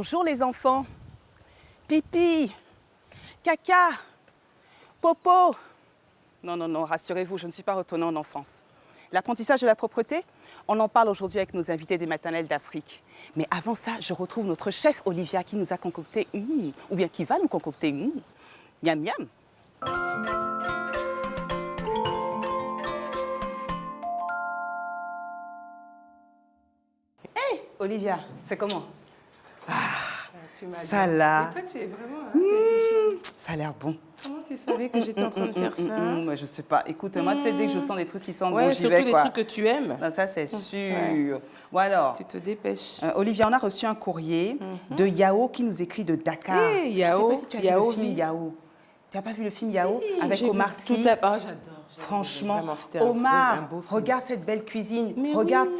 Bonjour les enfants. Pipi, caca, popo. Non, rassurez-vous, je ne suis pas retournée en enfance. L'apprentissage de la propreté, on en parle aujourd'hui avec nos invités des maternelles d'Afrique. Mais avant ça, je retrouve notre chef Olivia qui nous a concocté, ou bien qui va nous concocter, miam miam. Hey Olivia, c'est comment? Ça là. Et toi, tu es vraiment... Ça a l'air bon. Comment tu savais que j'étais en train de faire ça? Moi, je sais pas. Écoute, moi, tu sais, dès que je sens des trucs qui sentent Ouais, bon, j'y surtout vais, les quoi. trucs que tu aimes. Ben, ça, c'est sûr. Ouais. Bon, alors, Tu te dépêches. Olivia, on a reçu un courrier de Yao qui nous écrit de Dakar. Hey, Yao, Je sais pas si tu as vu Yao le film vit. Yao. Tu n'as pas vu le film Yao Si, avec j'ai Omar vu Sy? tout à... Oh, j'adore. Franchement, Vraiment, c'était un Omar, beau film. regarde cette belle cuisine, Mais regarde oui.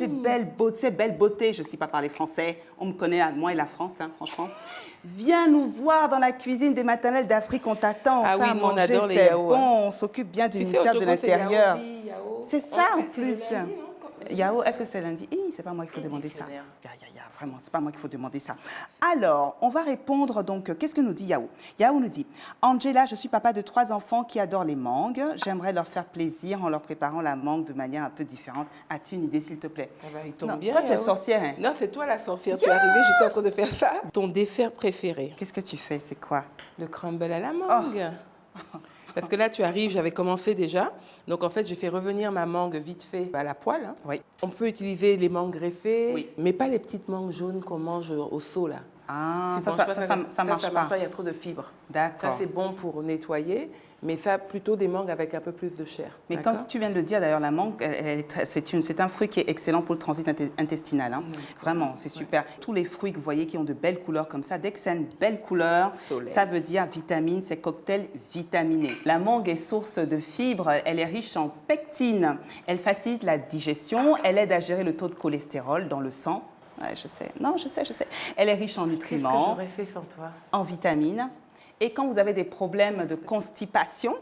ces belles beautés. Je ne sais pas parler français, on me connaît, moi et la France, hein, franchement. Viens nous voir dans la cuisine des maternelles d'Afrique, on t'attend. Ah Enfin, oui, nous, on manger, adore les c'est Yao, bon, hein. on s'occupe bien du Tu sais, ministère de autocollant, c'est l'Intérieur. Yao vit, Yao. C'est ça en C'est le plus. lundi, hein, Yao, est-ce que c'est lundi? C'est pas moi qu'il faut demander ça. dictionnaire. Vraiment, c'est pas moi qu'il faut demander ça. Alors, on va répondre donc, qu'est-ce que nous dit Yao? Yao nous dit, Angela, je suis papa de 3 enfants qui adorent les mangues. J'aimerais leur faire plaisir en leur préparant la mangue de manière un peu différente. As-tu une idée, s'il te plaît? Ah bah, il tombe Non, bien, toi, tu es Yao. sorcière, hein? Non, c'est toi la sorcière. Tu es arrivée, j'étais en train de faire ça. Ton dessert préféré? Qu'est-ce que tu fais? C'est quoi? Le crumble à la mangue. Parce que là, tu arrives, j'avais commencé déjà. Donc, en fait, j'ai fait revenir ma mangue vite fait à la poêle. Hein. Oui. On peut utiliser les mangues greffées, Oui. mais pas les petites mangues jaunes qu'on mange au seau, là. Ah, Tu ça manges pas, ça marche pas. Il y a trop de fibres. D'accord. Ça, c'est bon pour nettoyer, mais ça, plutôt des mangues avec un peu plus de chair. Mais D'accord. comme tu viens de le dire, d'ailleurs, la mangue, c'est un fruit qui est excellent pour le transit intestinal. Hein. Vraiment, c'est super. Tous les fruits que vous voyez qui ont de belles couleurs comme ça, dès que ça a une belle couleur, Soleil. ça veut dire vitamine, c'est cocktail vitaminé. La mangue est source de fibres, elle est riche en pectine, elle facilite la digestion, elle aide à gérer le taux de cholestérol dans le sang. Ouais, je sais. Non, je sais. Elle est riche en Qu'est-ce que nutriments, j'aurais fait sans toi? en vitamines. Et quand vous avez des problèmes de constipation,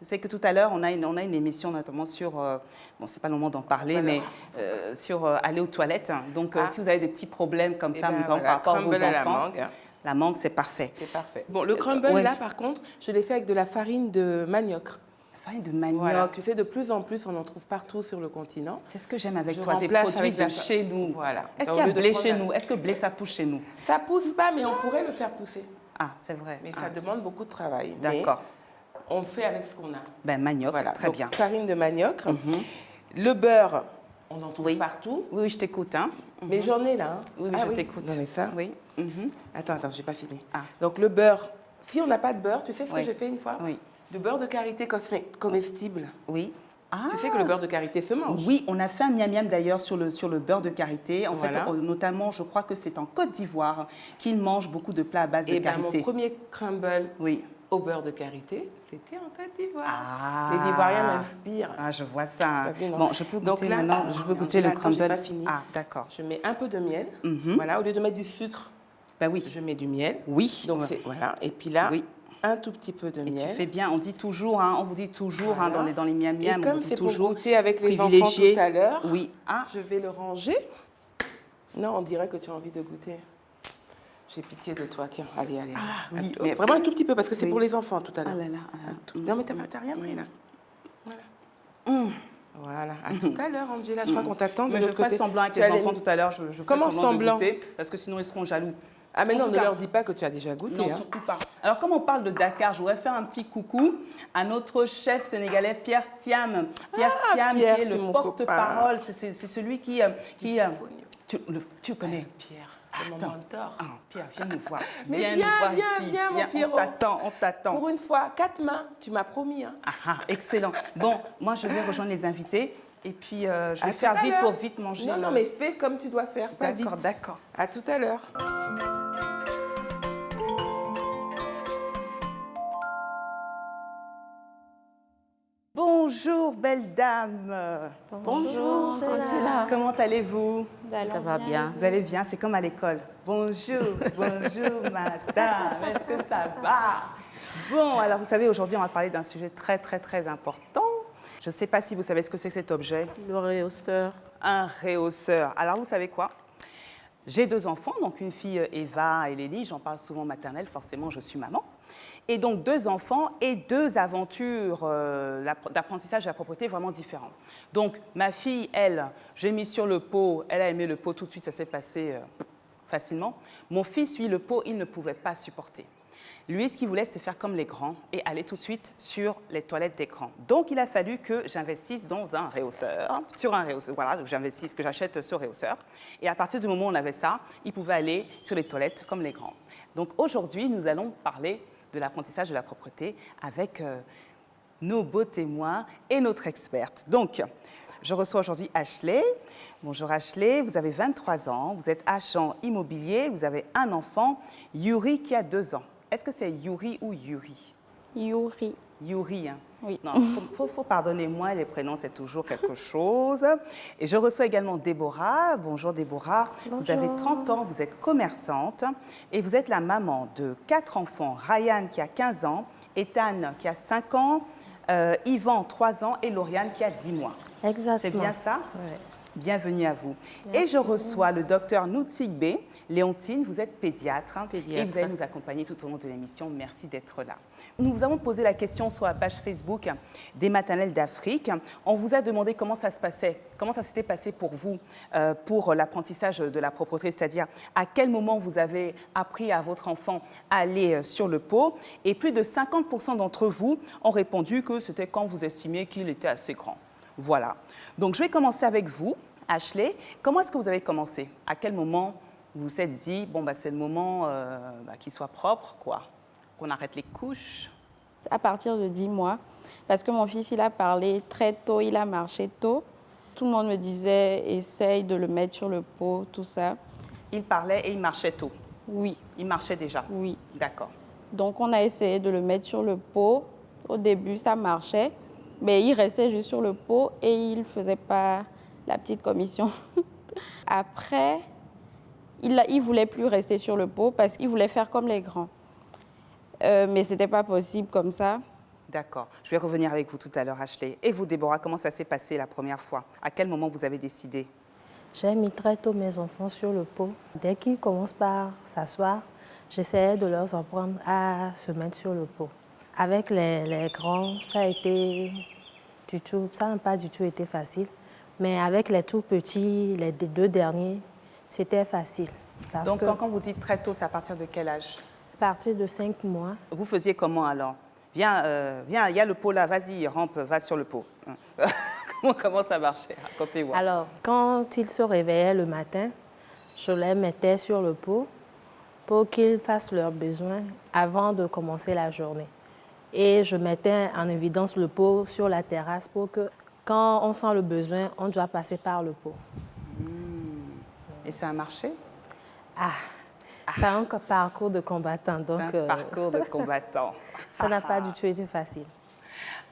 je sais que tout à l'heure, on a une émission notamment sur, bon, c'est pas le moment d'en parler, Voilà. mais sur aller aux toilettes. Donc, Ah. si vous avez des petits problèmes comme Eh ça, ben, notamment voilà, par rapport à vos crumble à la enfants, mangue. la mangue, c'est parfait. C'est parfait. Bon, le crumble, ouais. là, par contre, je l'ai fait avec de la farine de manioc. La farine de manioc, Voilà, tu sais, de plus en plus, on en trouve partout sur le continent. c'est ce que j'aime avec Je toi, des remplace produits avec de la chez nous. Voilà. Est-ce Au qu'il y a lieu de blé prendre chez la- nous? Est-ce que blé, ça pousse chez nous? Ça pousse pas, mais on pourrait le faire pousser. Ah, c'est vrai. Mais Ah, ça demande beaucoup de travail. d'accord. Mais on fait avec ce qu'on a. Ben, manioc, Voilà. très Donc, bien. farine de manioc. Le beurre, on en trouve Oui. partout. Oui, je t'écoute. Hein. Mais j'en ai là. Hein. Oui, Ah je t'écoute. Non, mais ça. Oui. Attends, j'ai pas fini. Ah. Donc le beurre, si on n'a pas de beurre, tu sais ce Oui. que j'ai fait une fois? Oui. Du beurre de karité comestible. Oui. Ah. Tu sais que le beurre de karité se mange. Oui, on a fait un miam miam d'ailleurs sur le beurre de karité. En Voilà. fait, notamment, je crois que c'est en Côte d'Ivoire qu'ils mangent beaucoup de plats à base de Et ben, mon karité. premier crumble Oui. au beurre de karité, c'était en Côte d'Ivoire. Ah. Les Ivoiriens m'inspirent. Ah, je vois ça. T'as vu, non? Bon, je peux Donc goûter là, maintenant. Je peux goûter le attends, j'ai crumble. pas fini. Ah, d'accord. Je mets un peu de miel. Mhm. Voilà, au lieu de mettre du sucre, Ben oui. je mets du miel. Oui. Donc Ouais. c'est voilà. Et puis là, Oui. un tout petit peu de Et miel. tu fais bien. On dit toujours, hein, on vous dit toujours hein, Voilà. dans les miam miam, Et on comme vous dit c'est pour toujours goûter avec les enfants privilégier. tout à l'heure, Oui. Ah. je vais le ranger. Non, on dirait que tu as envie de goûter. J'ai pitié de toi, tiens, allez. oui, Mais vraiment un tout petit peu, parce que c'est Oui. pour les enfants tout à Ah l'heure. là là. Un tout- Non, mais t'as rien pris là. Voilà. Voilà, à tout à l'heure, Angela. Je crois qu'on t'attend de Mais je l'autre ferai côté. semblant avec Tu les as enfants tout à l'heure. Je ferai Comment semblant semblant de goûter, parce que sinon ils seront jaloux. Ah, mais En non, tout ne cas- leur dis pas que tu as déjà goûté. Non, hein. surtout pas. Alors, comme on parle de Dakar, je voudrais faire un petit coucou à notre chef sénégalais, Pierre Thiam. Pierre Thiam, Pierre, qui est c'est le mon porte-parole. C'est celui qui... tu le connais? Pierre, c'est mon Attends. mentor. Ah, Pierre, viens nous voir. Mais viens viens, nous voir viens, ici. viens, mon Pierrot. On t'attend. Pour une fois, 4 mains, tu m'as promis. Hein. Ah, excellent. Bon, moi, je vais rejoindre les invités. Et puis, je À vais tout faire à vite l'heure. pour vite manger. Non, mais fais comme tu dois faire, pas vite. D'accord. À tout à l'heure. Bonjour, belle dame. Bonjour, Angela. Comment allez-vous? Ça va bien. Vous allez bien? C'est comme à l'école. Bonjour, bonjour, madame. Est-ce que ça va? Bon, alors vous savez, aujourd'hui, on va parler d'un sujet très, très, très important. Je ne sais pas si vous savez ce que c'est que cet objet. Le réhausseur. Un réhausseur. Alors, vous savez quoi? J'ai 2 enfants, donc une fille Eva et Lélie, j'en parle souvent maternelle, forcément je suis maman. Et donc 2 enfants et 2 aventures d'apprentissage de la propreté vraiment différentes. Donc ma fille, elle, j'ai mis sur le pot, elle a aimé le pot tout de suite, ça s'est passé facilement. Mon fils, lui, le pot, il ne pouvait pas supporter. Lui, ce qu'il voulait, c'était faire comme les grands et aller tout de suite sur les toilettes des grands. Donc, il a fallu que j'investisse dans un réhausseur, voilà, donc j'investisse, que j'achète ce réhausseur. Et à partir du moment où on avait ça, il pouvait aller sur les toilettes comme les grands. Donc, aujourd'hui, nous allons parler de l'apprentissage de la propreté avec nos beaux témoins et notre experte. Donc, je reçois aujourd'hui Ashley. Bonjour Ashley, vous avez 23 ans, vous êtes agent immobilier, vous avez un enfant, Yuri, qui a 2 ans. Est-ce que c'est Yuri ou Yuri? Yuri. Yuri, hein? Oui. Non, faut pardonner-moi, les prénoms, c'est toujours quelque chose. Et je reçois également Déborah. Bonjour Déborah. Bonjour. Vous avez 30 ans, vous êtes commerçante et vous êtes la maman de 4 enfants. Ryan qui a 15 ans, Ethan qui a 5 ans, Yvan 3 ans et Lauriane qui a 10 mois. Exactement. C'est bien ça? Oui. Bienvenue à vous. Merci. Et je reçois le docteur Noutsigbe. Léontine, vous êtes pédiatre, Pédiatre. et vous allez nous accompagner tout au long de l'émission. Merci d'être là. Nous vous avons posé la question sur la page Facebook des maternelles d'Afrique. On vous a demandé comment ça se passait, comment ça s'était passé pour vous pour l'apprentissage de la propreté, c'est-à-dire à quel moment vous avez appris à votre enfant à aller sur le pot. Et plus de 50% d'entre vous ont répondu que c'était quand vous estimiez qu'il était assez grand. Voilà. Donc, je vais commencer avec vous, Ashley. Comment est-ce que vous avez commencé? À quel moment vous vous êtes dit, bon, bah, c'est le moment qu'il soit propre, quoi, qu'on arrête les couches? À partir de 10 mois, parce que mon fils, il a parlé très tôt, il a marché tôt. Tout le monde me disait, essaye de le mettre sur le pot, tout ça. Il parlait et il marchait tôt? Oui. Il marchait déjà? Oui. D'accord. Donc, on a essayé de le mettre sur le pot. Au début, ça marchait, mais il restait juste sur le pot et il ne faisait pas la petite commission. Après, il ne voulait plus rester sur le pot parce qu'il voulait faire comme les grands. Mais ce n'était pas possible comme ça. D'accord. Je vais revenir avec vous tout à l'heure, Ashley. Et vous, Déborah, comment ça s'est passé la première fois? À quel moment vous avez décidé? J'ai mis très tôt mes enfants sur le pot. Dès qu'ils commencent par s'asseoir, j'essayais de leur apprendre à se mettre sur le pot. Avec les grands, ça n'a pas du tout été facile. Mais avec les tout petits, les 2 derniers, c'était facile. Donc, quand vous dites très tôt, c'est à partir de quel âge? À partir de 5 mois. Vous faisiez comment alors? Viens, il y a le pot là, vas-y, rampe, va sur le pot. Comment ça marchait? Racontez-moi. Alors, quand ils se réveillaient le matin, je les mettais sur le pot pour qu'ils fassent leurs besoins avant de commencer la journée. Et je mettais en évidence le pot sur la terrasse pour que, quand on sent le besoin, on doit passer par le pot. Et ça a marché? C'est un parcours de combattant. Donc, C'est un parcours de combattant. Ça n'a pas du tout été facile.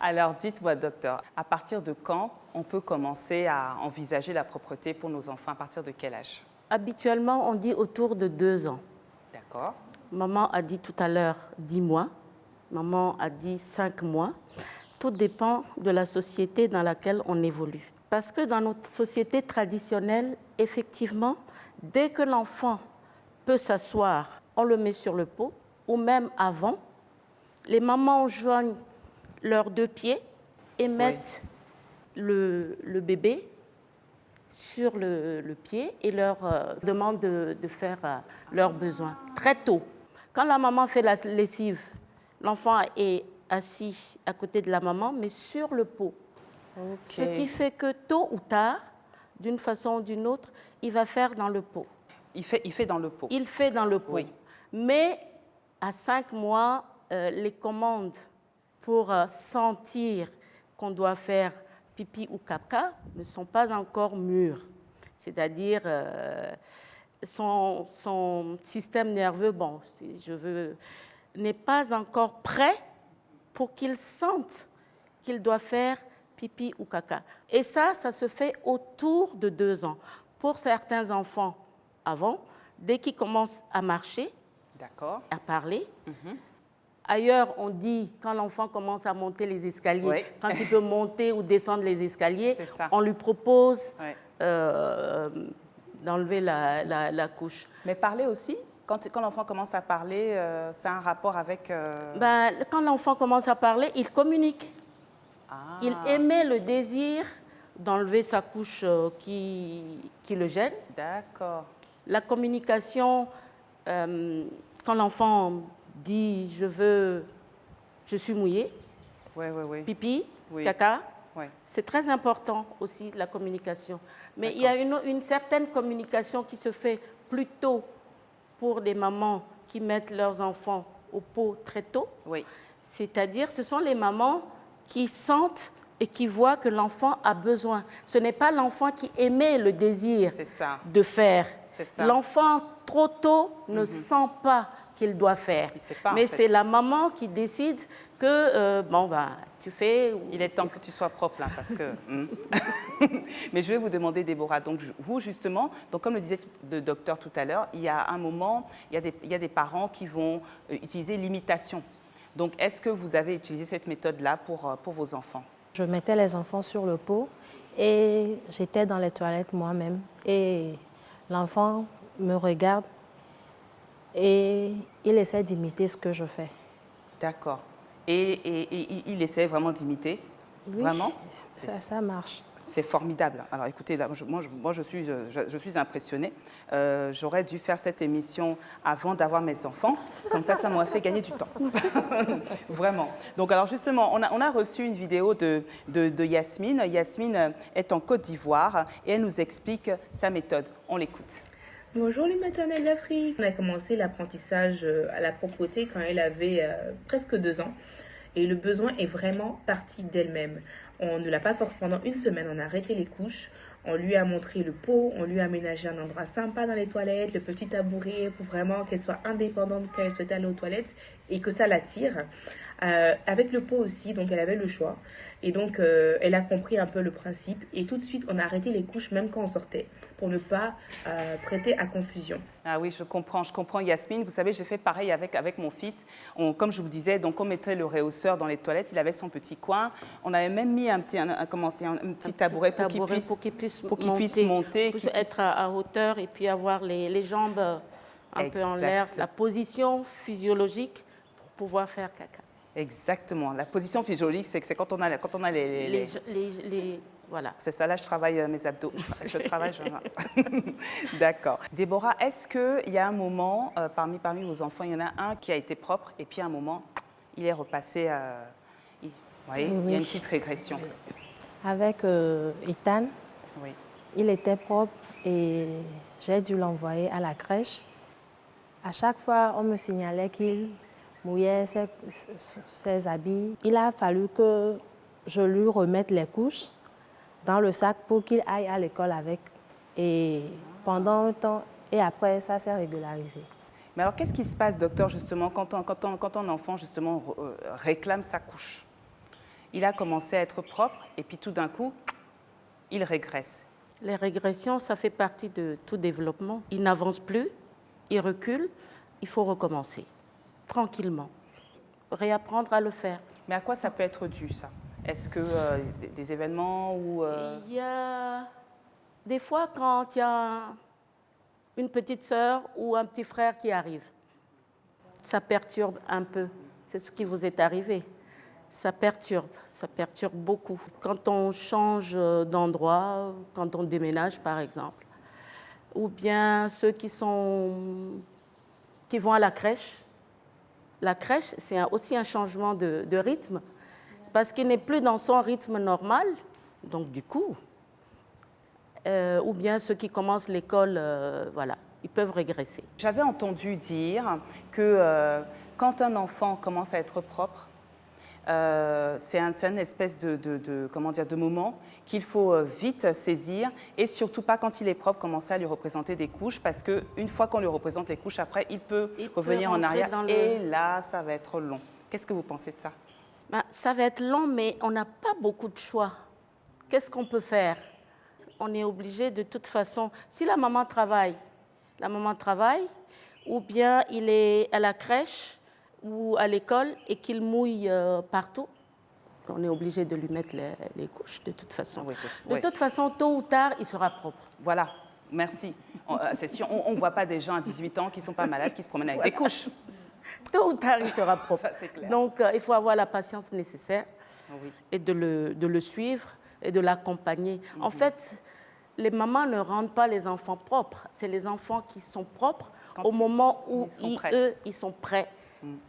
Alors, dites-moi, docteur, à partir de quand on peut commencer à envisager la propreté pour nos enfants? À partir de quel âge? Habituellement, on dit autour de 2 ans. D'accord. Maman a dit tout à l'heure 10 mois. Maman a dit 5 mois. Tout dépend de la société dans laquelle on évolue. Parce que dans notre société traditionnelle, effectivement, dès que l'enfant peut s'asseoir, on le met sur le pot, ou même avant, les mamans joignent leurs 2 pieds et mettent le bébé sur le pied et leur demandent de faire leurs besoins très tôt. Quand la maman fait la lessive, l'enfant est assis à côté de la maman, mais sur le pot. Ce qui fait que tôt ou tard, d'une façon ou d'une autre, il va faire dans le pot. Il fait dans le pot. Il fait dans le pot. Oui. Mais à 5 mois, les commandes pour sentir qu'on doit faire pipi ou caca ne sont pas encore mûres. C'est-à-dire, son système nerveux, n'est pas encore prêt pour qu'il sente qu'il doit faire pipi ou caca. Et ça se fait autour de 2 ans. Pour certains enfants, avant, dès qu'ils commencent à marcher, d'accord, à parler. Ailleurs, on dit, quand l'enfant commence à monter les escaliers, Oui. quand il peut monter ou descendre les escaliers, C'est ça. on lui propose Ouais. d'enlever la couche. Mais parler aussi, quand l'enfant commence à parler, c'est un rapport avec... Ben, quand l'enfant commence à parler, il communique. Ah, Il émet le désir d'enlever sa couche qui le gêne. d'accord. La communication, quand l'enfant dit je suis mouillé, Oui. pipi, Oui. caca, Ouais. c'est très important aussi la communication. Mais il y a une certaine communication qui se fait plutôt pour des mamans qui mettent leurs enfants au pot très tôt. Oui. C'est-à-dire, ce sont les mamans qui sentent et qui voient que l'enfant a besoin. Ce n'est pas l'enfant qui émet le désir C'est ça. de faire. C'est ça. L'enfant, trop tôt, ne sent pas qu'il doit faire. Il sait pas, en Mais fait. c'est la maman qui décide que, tu fais... Il est temps que tu sois propre là, parce que... Mais je vais vous demander, Déborah, donc vous justement, donc comme le disait le docteur tout à l'heure, il y a un moment, il y a des parents qui vont utiliser l'imitation. Donc est-ce que vous avez utilisé cette méthode-là pour vos enfants? Je mettais les enfants sur le pot et j'étais dans les toilettes moi-même. Et l'enfant me regarde et il essaie d'imiter ce que je fais. D'accord. Et il essaie vraiment d'imiter? Oui, Vraiment? ça marche. C'est formidable. Alors écoutez, là, moi je suis impressionnée. J'aurais dû faire cette émission avant d'avoir mes enfants. Comme ça m'aurait fait gagner du temps. Vraiment. Donc alors justement, on a reçu une vidéo de Yasmine. Yasmine est en Côte d'Ivoire et elle nous explique sa méthode. On l'écoute. Bonjour les maternelles d'Afrique. On a commencé l'apprentissage à la propreté quand elle avait presque 2 ans. Et le besoin est vraiment parti d'elle-même. On ne l'a pas forcé. Pendant une semaine, on a arrêté les couches. On lui a montré le pot. On lui a aménagé un endroit sympa dans les toilettes, le petit tabouret pour vraiment qu'elle soit indépendante quand elle souhaitait aller aux toilettes et que ça l'attire. Avec le pot aussi, donc elle avait le choix. Et donc, elle a compris un peu le principe. Et tout de suite, on a arrêté les couches même quand on sortait pour ne pas prêter à confusion. Ah oui, je comprends Yasmine. Vous savez, j'ai fait pareil avec mon fils. Comme je vous disais, donc on mettait le réhausseur dans les toilettes. Il avait son petit coin. On avait même mis un petit tabouret pour qu'il puisse monter. Être à hauteur et puis avoir les jambes un peu en l'air. La position physiologique pour pouvoir faire caca. Exactement. La position physiologique, c'est quand on a voilà. C'est ça, là, je travaille mes abdos. Je travaille. D'accord. Déborah, est-ce qu'il y a un moment, parmi vos enfants, il y en a un qui a été propre et puis à un moment, il est repassé... vous voyez, Oui. il y a une petite régression. Avec Ethan, Oui. il était propre et j'ai dû l'envoyer à la crèche. À chaque fois, on me signalait qu'il mouillait ses habits. Il a fallu que je lui remette les couches dans le sac pour qu'il aille à l'école avec. Et pendant un temps, et après, ça s'est régularisé. Mais alors, qu'est-ce qui se passe, docteur, justement, quand un enfant, justement, réclame sa couche? Il a commencé à être propre et puis tout d'un coup, il régresse. Les régressions, ça fait partie de tout développement. Il n'avance plus, il recule, il faut recommencer, tranquillement, réapprendre à le faire. Mais à quoi ça peut être dû, ça? Est-ce que des événements ou... Il y a des fois quand il y a une petite sœur ou un petit frère qui arrive, ça perturbe un peu. C'est ce qui vous est arrivé. Ça perturbe beaucoup. Quand on change d'endroit, quand on déménage par exemple, ou bien ceux qui vont à la crèche. La crèche, c'est aussi un changement de rythme, parce qu'il n'est plus dans son rythme normal, donc du coup, ou bien ceux qui commencent l'école, voilà, ils peuvent régresser. J'avais entendu dire que quand un enfant commence à être propre, c'est une espèce de moment qu'il faut vite saisir et surtout pas quand il est propre commencer à lui représenter des couches parce qu'une fois qu'on lui représente les couches, après, il peut revenir en arrière et là, ça va être long. Qu'est-ce que vous pensez de ça? Ça va être long, mais on n'a pas beaucoup de choix. Qu'est-ce qu'on peut faire? On est obligé de toute façon, si la maman travaille, ou bien il est à la crèche, ou à l'école et qu'il mouille partout, on est obligé de lui mettre les couches de toute façon. Oui, de toute façon, tôt ou tard, il sera propre. Voilà. Merci. C'est sûr, on ne voit pas des gens à 18 ans qui ne sont pas malades, qui se promènent avec des couches. Tôt ou tard, il sera propre. Ça, c'est clair. Donc, il faut avoir la patience nécessaire Oui. et de le suivre et de l'accompagner. En fait, les mamans ne rendent pas les enfants propres. C'est les enfants qui sont propres au moment où ils sont prêts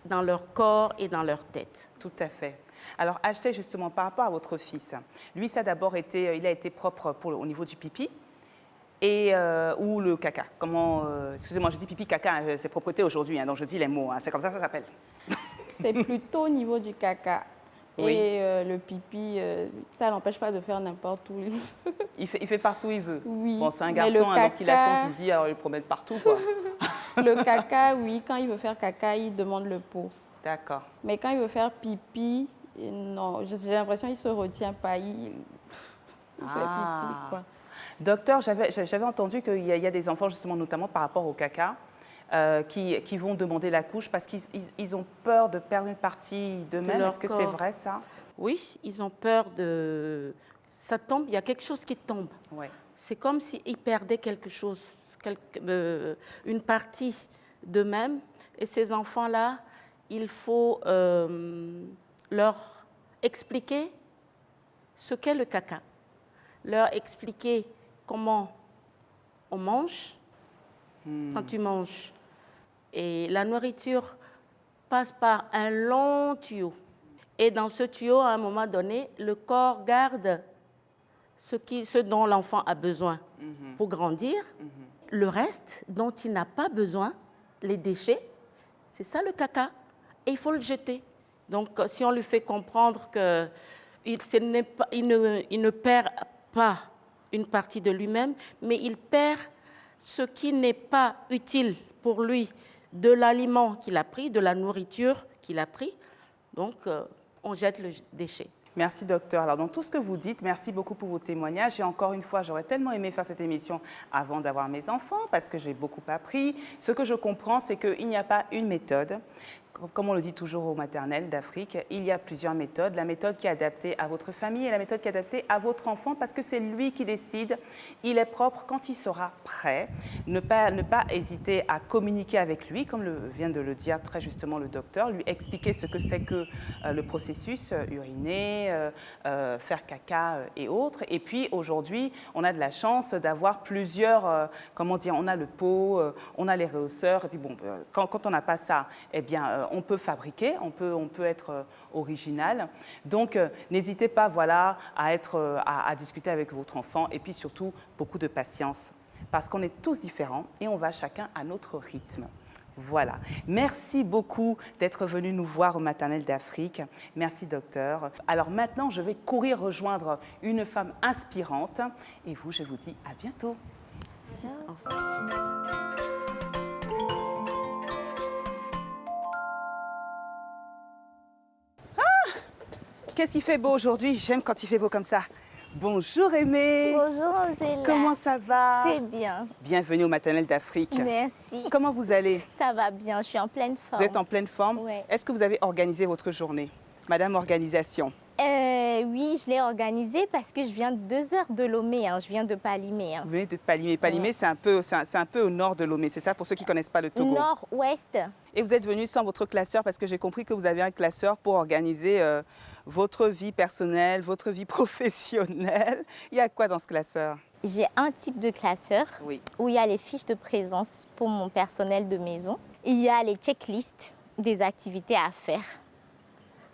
dans leur corps et dans leur tête. Tout à fait. Alors, Ashley, justement, par rapport à votre fils, lui, ça a d'abord été, il a été propre au niveau du pipi et ou le caca. Comment, excusez-moi, je dis pipi, caca, c'est propreté aujourd'hui, hein, donc je dis les mots, hein, c'est comme ça que ça s'appelle. C'est plutôt au niveau du caca. Oui. Et le pipi, ça n'empêche pas de faire n'importe où il veut. Il fait partout où il veut. Oui. Bon, c'est un Mais garçon, le hein, donc il a caca- son zizi, alors il le promène partout, quoi. Le caca, oui, quand il veut faire caca, il demande le pot. D'accord. Mais quand il veut faire pipi, non, j'ai l'impression qu'il ne se retient pas. Il fait pipi, quoi. Docteur, j'avais entendu qu'il y a des enfants, justement, notamment par rapport au caca, qui vont demander la couche parce qu'ils ont peur de perdre une partie d'eux-mêmes. leur Est-ce que c'est corps. vrai, ça? Oui, ils ont peur de... Ça tombe, il y a quelque chose qui tombe. Ouais. C'est comme s'ils perdaient quelque chose, une partie d'eux-mêmes. Et ces enfants-là, il faut leur expliquer ce qu'est le caca, leur expliquer comment on mange quand tu manges. Et la nourriture passe par un long tuyau. Et dans ce tuyau, à un moment donné, le corps garde ce dont l'enfant a besoin pour grandir. Le reste dont il n'a pas besoin, les déchets, c'est ça le caca. Et il faut le jeter. Donc, si on lui fait comprendre qu'il ne perd pas une partie de lui-même, mais il perd ce qui n'est pas utile pour lui, de l'aliment qu'il a pris, de la nourriture qu'il a pris. Donc, on jette le déchet. Merci, docteur. Alors, dans tout ce que vous dites, merci beaucoup pour vos témoignages. Et encore une fois, j'aurais tellement aimé faire cette émission avant d'avoir mes enfants parce que j'ai beaucoup appris. Ce que je comprends, c'est qu'il n'y a pas une méthode. Comme on le dit toujours au maternel d'Afrique, il y a plusieurs méthodes. La méthode qui est adaptée à votre famille et la méthode qui est adaptée à votre enfant parce que c'est lui qui décide. Il est propre quand il sera prêt. Ne pas hésiter à communiquer avec lui, comme vient de le dire très justement le docteur, lui expliquer ce que c'est que le processus, uriner, faire caca et autres. Et puis aujourd'hui, on a de la chance d'avoir plusieurs, comment dire, on a le pot, on a les rehausseurs. Et puis bon, quand on n'a pas ça, eh bien, on peut fabriquer, on peut être original. Donc, n'hésitez pas, voilà, à discuter avec votre enfant et puis surtout, beaucoup de patience parce qu'on est tous différents et on va chacun à notre rythme. Voilà. Merci beaucoup d'être venu nous voir au Maternel d'Afrique. Merci, docteur. Alors maintenant, je vais courir rejoindre une femme inspirante et vous, je vous dis à bientôt. Qu'est-ce qu'il fait beau aujourd'hui? J'aime quand il fait beau comme ça. Bonjour Aimée. Bonjour Angela. Comment ça va? Très bien. Bienvenue au Maternel d'Afrique. Merci. Comment vous allez? Ça va bien, je suis en pleine forme. Vous êtes en pleine forme? Ouais. Est-ce que vous avez organisé votre journée? Madame Organisation. Oui, je l'ai organisé parce que je viens de 2 heures de Lomé, hein. Je viens de Palimé. Hein. Vous venez de Palimé. Palimé, c'est un peu au nord de Lomé, c'est ça pour ceux qui ne connaissent pas le Togo? Nord-ouest. Et vous êtes venu sans votre classeur parce que j'ai compris que vous avez un classeur pour organiser votre vie personnelle, votre vie professionnelle. Il y a quoi dans ce classeur? J'ai un type de classeur Oui. où il y a les fiches de présence pour mon personnel de maison. Il y a les checklists des activités à faire.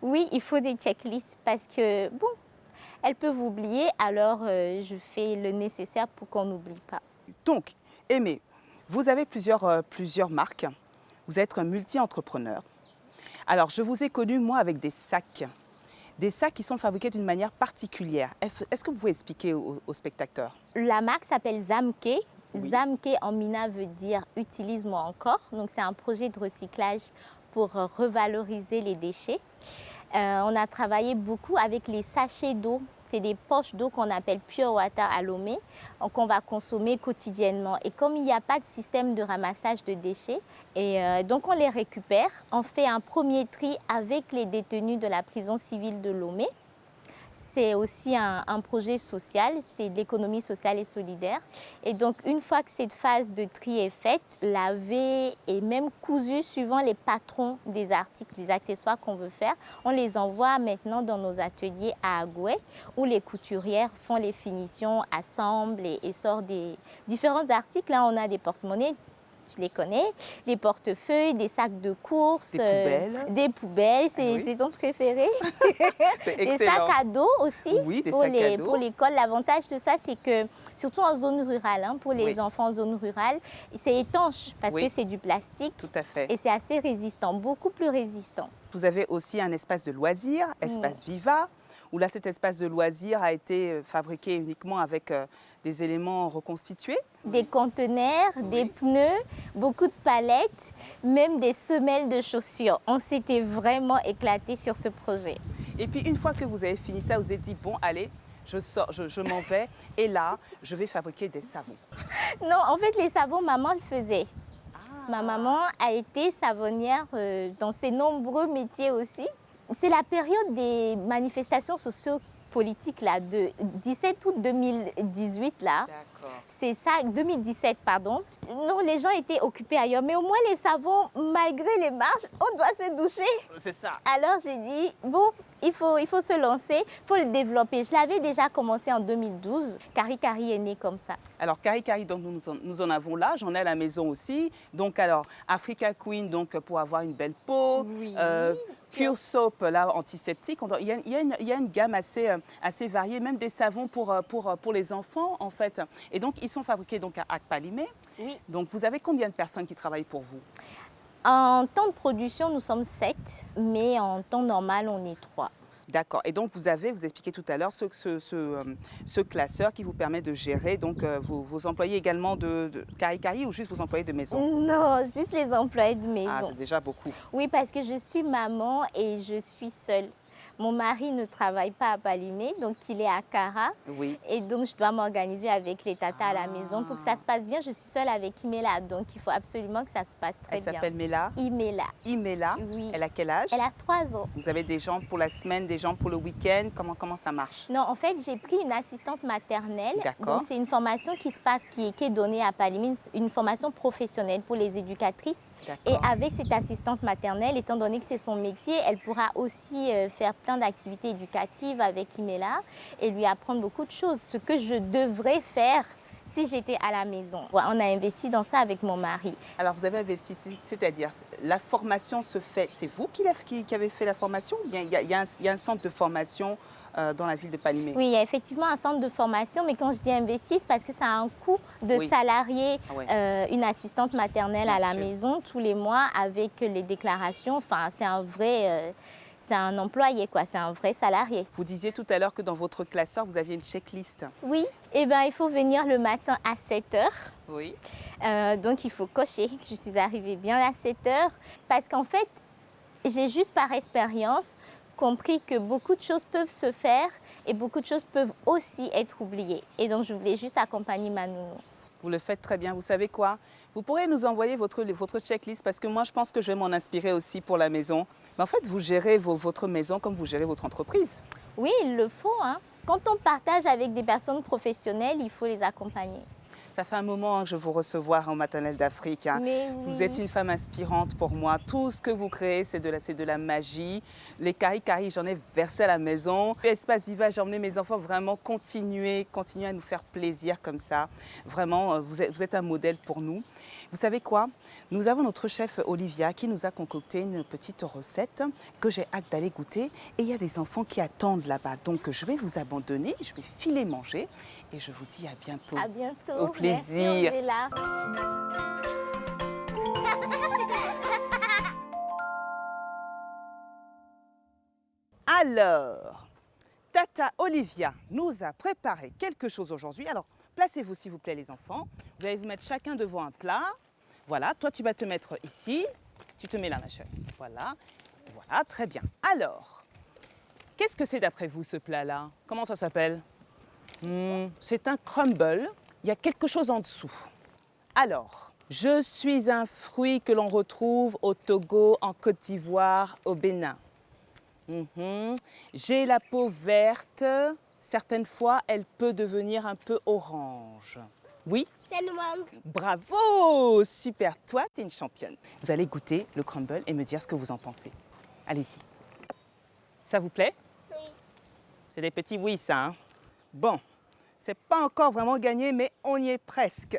Oui, il faut des checklists parce que, bon, elles peuvent oublier, alors je fais le nécessaire pour qu'on n'oublie pas. Donc, Aimée, vous avez plusieurs marques. Vous êtes un multi-entrepreneur. Alors, je vous ai connu, moi, avec des sacs qui sont fabriqués d'une manière particulière. Est-ce que vous pouvez expliquer aux spectateurs? La marque s'appelle Zamke. Oui. Zamke en mina veut dire « utilise-moi encore ». Donc, c'est un projet de recyclage pour revaloriser les déchets. On a travaillé beaucoup avec les sachets d'eau. C'est des poches d'eau qu'on appelle Pure Water à Lomé, qu'on va consommer quotidiennement. Et comme il n'y a pas de système de ramassage de déchets, donc on les récupère. On fait un premier tri avec les détenus de la prison civile de Lomé. c'est aussi un projet social, c'est de l'économie sociale et solidaire. Et donc, une fois que cette phase de tri est faite, laver et même cousu suivant les patrons des articles, des accessoires qu'on veut faire, on les envoie maintenant dans nos ateliers à Agoué, où les couturières font les finitions, assemblent et sortent des différents articles. Là, on a des porte-monnaies. Tu les connais, les portefeuilles, des sacs de course, des poubelles, c'est ton préféré. C'est Des excellent. sacs à dos aussi Oui, des pour sacs à dos. pour l'école. L'avantage de ça, c'est que, surtout en zone rurale, hein, pour les Oui. enfants en zone rurale, c'est étanche parce Oui. que c'est du plastique Tout à fait. et c'est assez résistant, beaucoup plus résistant. Vous avez aussi un espace de loisirs, espace Viva, où là cet espace de loisirs a été fabriqué uniquement avec des éléments reconstitués. Des conteneurs, des pneus, beaucoup de palettes, même des semelles de chaussures. On s'était vraiment éclaté sur ce projet. Et puis une fois que vous avez fini ça, vous vous êtes dit, bon allez, je sors, je m'en vais, et là, je vais fabriquer des savons. Non, en fait, les savons, maman le faisait. Ma maman a été savonnière dans ses nombreux métiers aussi. C'est la période des manifestations sociopolitiques là, de 17 août 2018 là. D'accord. C'est ça, 2017 pardon. Non, les gens étaient occupés ailleurs, mais au moins les savons, malgré les marches, on doit se doucher. C'est ça. Alors j'ai dit, bon, il faut se lancer, il faut le développer. Je l'avais déjà commencé en 2012. Kari Kari est né comme ça. Alors, Kari Kari, donc, nous en avons là, j'en ai à la maison aussi. Donc, alors, Africa Queen, donc, pour avoir une belle peau. Oui. Pure Soap, là, antiseptique. Il y a une gamme assez variée, même des savons pour les enfants, en fait. Et donc, ils sont fabriqués donc, à Akpalimé. Oui. Donc, vous avez combien de personnes qui travaillent pour vous? En temps de production, nous sommes 7, mais en temps normal, on est 3. D'accord. Et donc, vous expliquez tout à l'heure ce classeur qui vous permet de gérer donc, vos employés également de Kari Kari ou juste vos employés de maison? Non, juste les employés de maison. Ah, c'est déjà beaucoup. Oui, parce que je suis maman et je suis seule. Mon mari ne travaille pas à Palimé, donc il est à Kara. Oui. Et donc, je dois m'organiser avec les tatas à la maison pour que ça se passe bien. Je suis seule avec Imela, donc il faut absolument que ça se passe très bien. Elle s'appelle Mela. Imela. Imela. Oui. Elle a quel âge? Elle a 3 ans. Vous avez des gens pour la semaine, des gens pour le week-end? Comment ça marche? Non, en fait, j'ai pris une assistante maternelle. D'accord. Donc, c'est une formation qui se passe, qui est donnée à Palimé, une formation professionnelle pour les éducatrices. Et D'accord. avec cette assistante maternelle, étant donné que c'est son métier, elle pourra aussi faire plein d'activités éducatives avec Imela et lui apprendre beaucoup de choses, ce que je devrais faire si j'étais à la maison. Ouais, on a investi dans ça avec mon mari. Alors, vous avez investi, c'est-à-dire, la formation se fait, c'est vous qui avez fait la formation? Ou bien il y a un centre de formation dans la ville de Palimé? Oui, il y a effectivement un centre de formation, mais quand je dis investi, c'est parce que ça a un coût de Oui. salarier Ah ouais. une assistante maternelle Bien à la sûr. maison tous les mois avec les déclarations. Enfin, c'est un vrai... c'est un employé, quoi. C'est un vrai salarié. Vous disiez tout à l'heure que dans votre classeur, vous aviez une checklist. Oui, eh ben, il faut venir le matin à 7 heures. Oui. Donc, il faut cocher que je suis arrivée bien à 7 heures. Parce qu'en fait, j'ai juste par expérience compris que beaucoup de choses peuvent se faire et beaucoup de choses peuvent aussi être oubliées. Et donc, je voulais juste accompagner ma nounou. Vous le faites très bien. Vous savez quoi? Vous pourrez nous envoyer votre checklist parce que moi, je pense que je vais m'en inspirer aussi pour la maison. Mais en fait, vous gérez votre maison comme vous gérez votre entreprise. Oui, il le faut, hein. Quand on partage avec des personnes professionnelles, il faut les accompagner. Ça fait un moment que je vous recevoir en Maternelle d'Afrique. Hein. Mais Vous oui. êtes une femme inspirante pour moi. Tout ce que vous créez, c'est de la magie. Les Kari Kari, j'en ai versé à la maison. Espace Viva, j'ai emmené mes enfants vraiment continuer à nous faire plaisir comme ça. Vraiment, vous êtes un modèle pour nous. Vous savez quoi? Nous avons notre chef Olivia qui nous a concocté une petite recette que j'ai hâte d'aller goûter. Et il y a des enfants qui attendent là-bas. Donc, je vais vous abandonner, je vais filer manger. Et je vous dis à bientôt. À bientôt. Au plaisir. Merci, Angela. Alors, Tata Olivia nous a préparé quelque chose aujourd'hui. Alors, placez-vous s'il vous plaît les enfants. Vous allez vous mettre chacun devant un plat. Voilà, toi tu vas te mettre ici. Tu te mets là ma chérie. Voilà, voilà, très bien. Alors, qu'est-ce que c'est d'après vous ce plat-là? Comment ça s'appelle? C'est un crumble. Il y a quelque chose en dessous. Alors, je suis un fruit que l'on retrouve au Togo, en Côte d'Ivoire, au Bénin. J'ai la peau verte. Certaines fois, elle peut devenir un peu orange. Oui? C'est une mangue. Bravo! Super, toi, tu es une championne. Vous allez goûter le crumble et me dire ce que vous en pensez. Allez-y. Ça vous plaît? Oui. C'est des petits oui, ça. Hein? Bon, c'est pas encore vraiment gagné, mais on y est presque.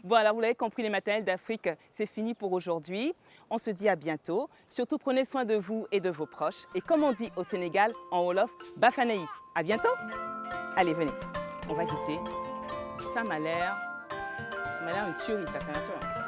Bon, alors vous l'avez compris, les maternelles d'Afrique, c'est fini pour aujourd'hui. On se dit à bientôt. Surtout, prenez soin de vous et de vos proches. Et comme on dit au Sénégal, en Wolof, Bafanei. À bientôt. Allez, venez. On va goûter. Ça m'a l'air une tuerie, ça, bien sûr.